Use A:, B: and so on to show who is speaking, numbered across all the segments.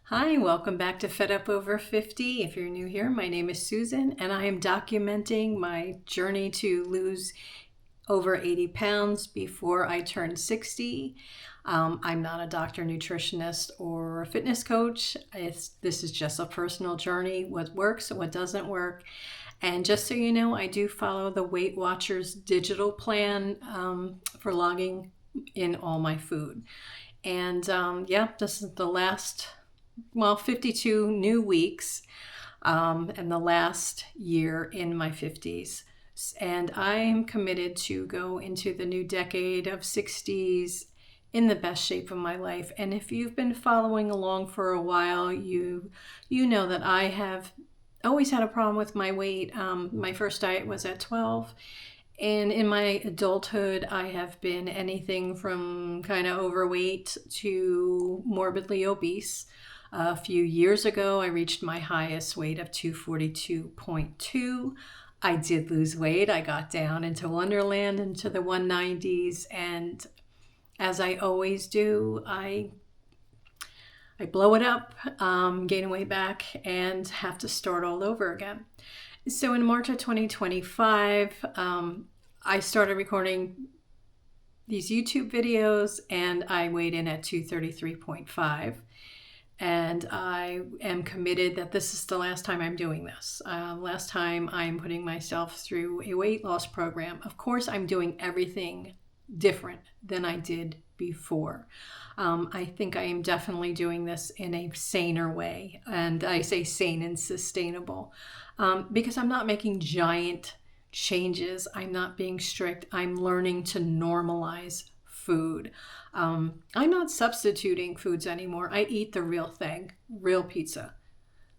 A: Hi, welcome back to Fed Up Over 50. If you're new here, my name is Susan, and I am documenting my journey to lose over 80 pounds before I turned 60. I'm not a doctor, nutritionist, or a fitness coach. This is just a personal journey, what works, what doesn't work. And just so you know, I do follow the Weight Watchers digital plan for logging in all my food. And this is the last 52 new weeks and the last year in my 50s. And I'm committed to go into the new decade of 60s in the best shape of my life. And if you've been following along for a while, you know that I have always had a problem with my weight. My first diet was at 12. And in my adulthood, I have been anything from kind of overweight to morbidly obese. A few years ago, I reached my highest weight of 242.2. I did lose weight. I got down into Wonderland, into the 190s. And as I always do, I blow it up, gain weight back, and have to start all over again. So in March of 2025, I started recording these YouTube videos, and I weighed in at 233.5. And I am committed that this is the last time I'm doing this. Last time I'm putting myself through a weight loss program. Of course, I'm doing everything different than I did before. I think I am definitely doing this in a saner way. And I say sane and sustainable because I'm not making giant changes. I'm not being strict. I'm learning to normalize food. I'm not substituting foods anymore. I eat the real thing, real pizza,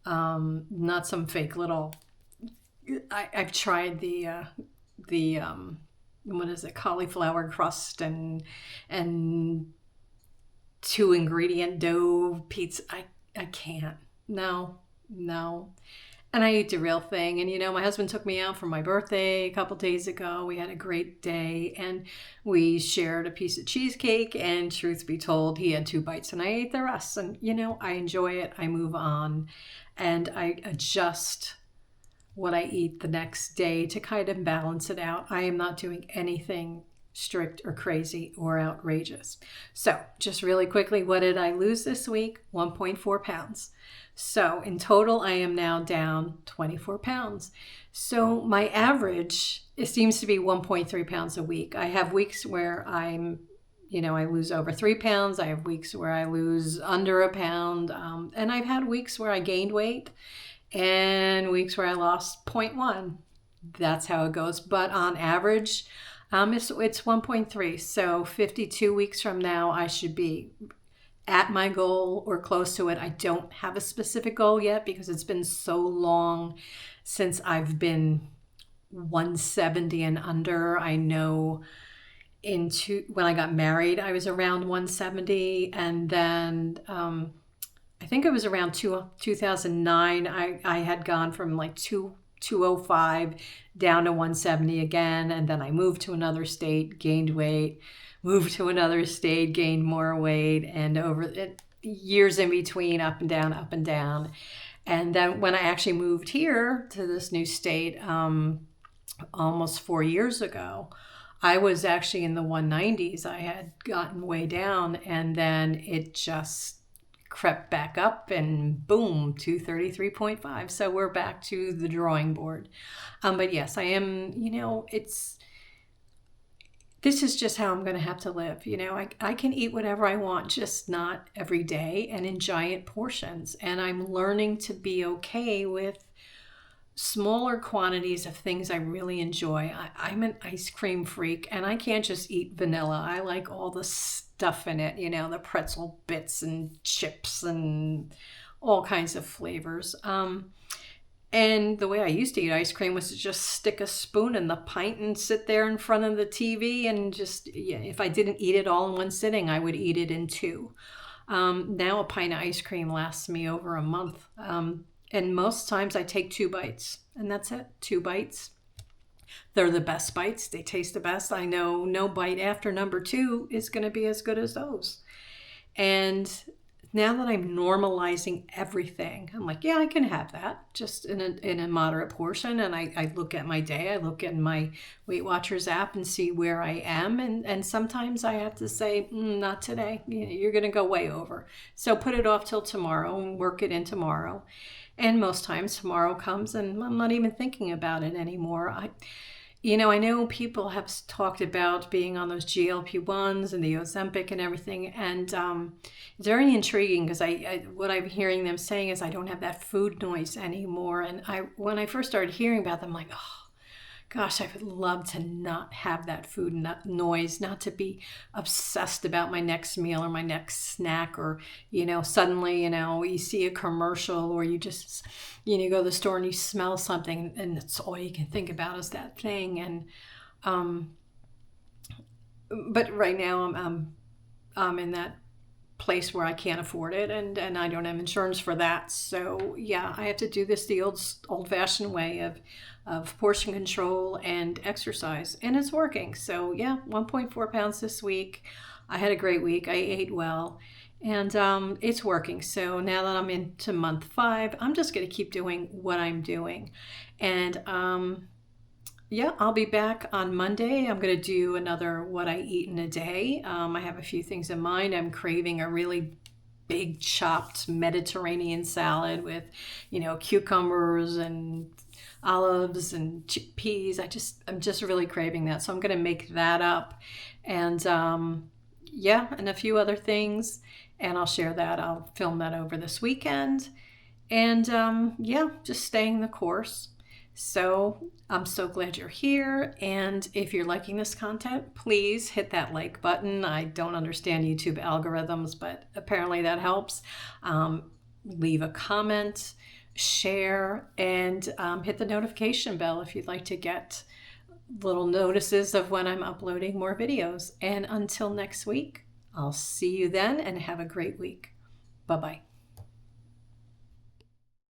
A: not some fake little. I've tried the what is it, cauliflower crust and 2-ingredient dough pizza. I can't. No. And I eat the real thing. And, my husband took me out for my birthday a couple days ago. We had a great day and we shared a piece of cheesecake. And truth be told, he had 2 bites and I ate the rest. And, I enjoy it. I move on and I adjust what I eat the next day to kind of balance it out. I am not doing anything strict or crazy or outrageous. So just really quickly, what did I lose this week? 1.4 pounds. So in total, I am now down 24 pounds. So my average, it seems to be 1.3 pounds a week. I have weeks where I lose over 3 pounds. I have weeks where I lose under a pound. And I've had weeks where I gained weight and weeks where I lost 0.1. That's how it goes. But on average, it's 1.3. So 52 weeks from now, I should be at my goal or close to it. I don't have a specific goal yet because it's been so long since I've been 170 and under. I know when I got married, I was around 170. And then I think it was around 2009, I had gone from like 205 down to 170 again. And then I moved to another state, gained weight, moved to another state, gained more weight, and over it, years in between, up and down, up and down. And then when I actually moved here to this new state almost 4 years ago, I was actually in the 190s. I had gotten way down, and then it just crept back up and boom, 233.5. So we're back to the drawing board. But yes, I am, this is just how I'm going to have to live. I can eat whatever I want, just not every day and in giant portions. And I'm learning to be okay with smaller quantities of things I really enjoy. I'm an ice cream freak and I can't just eat vanilla. I like all the stuff in it, the pretzel bits and chips and all kinds of flavors. And the way I used to eat ice cream was to just stick a spoon in the pint and sit there in front of the TV and just, if I didn't eat it all in one sitting, I would eat it in 2. Now a pint of ice cream lasts me over a month. And most times I take 2 bites and that's it, 2 bites. They're the best bites. They taste the best. I know no bite after number 2 is going to be as good as those. And now that I'm normalizing everything, I'm like, yeah, I can have that just in a moderate portion. And I look at my day, I look at my Weight Watchers app and see where I am. And sometimes I have to say, not today. You're going to go way over. So put it off till tomorrow and work it in tomorrow. And most times tomorrow comes and I'm not even thinking about it anymore. I know people have talked about being on those GLP-1s and the Ozempic and everything, and it's very intriguing because what I'm hearing them saying is I don't have that food noise anymore. And when I first started hearing about them, I'm like, oh, gosh, I would love to not have that food noise, not to be obsessed about my next meal or my next snack, or, suddenly, you see a commercial or you just, you go to the store and you smell something and it's all you can think about is that thing. And, but right now I'm in that place where I can't afford it, and I don't have insurance for that. So yeah, I have to do this the old-fashioned way of portion control and exercise, and it's working. So yeah, 1.4 pounds this week. I had a great week. I ate well, and it's working. So now that I'm into month 5, I'm just going to keep doing what I'm doing. And yeah, I'll be back on Monday. I'm going to do another what I eat in a day. I have a few things in mind. I'm craving a really big chopped Mediterranean salad with, cucumbers and olives and chickpeas. I'm just really craving that. So I'm going to make that up. And yeah, and a few other things. And I'll share that. I'll film that over this weekend. And yeah, just staying the course. So I'm so glad you're here. And if you're liking this content, please hit that like button. I don't understand YouTube algorithms, but apparently that helps. Leave a comment, share, and hit the notification bell if you'd like to get little notices of when I'm uploading more videos. And until next week, I'll see you then and have a great week. Bye-bye.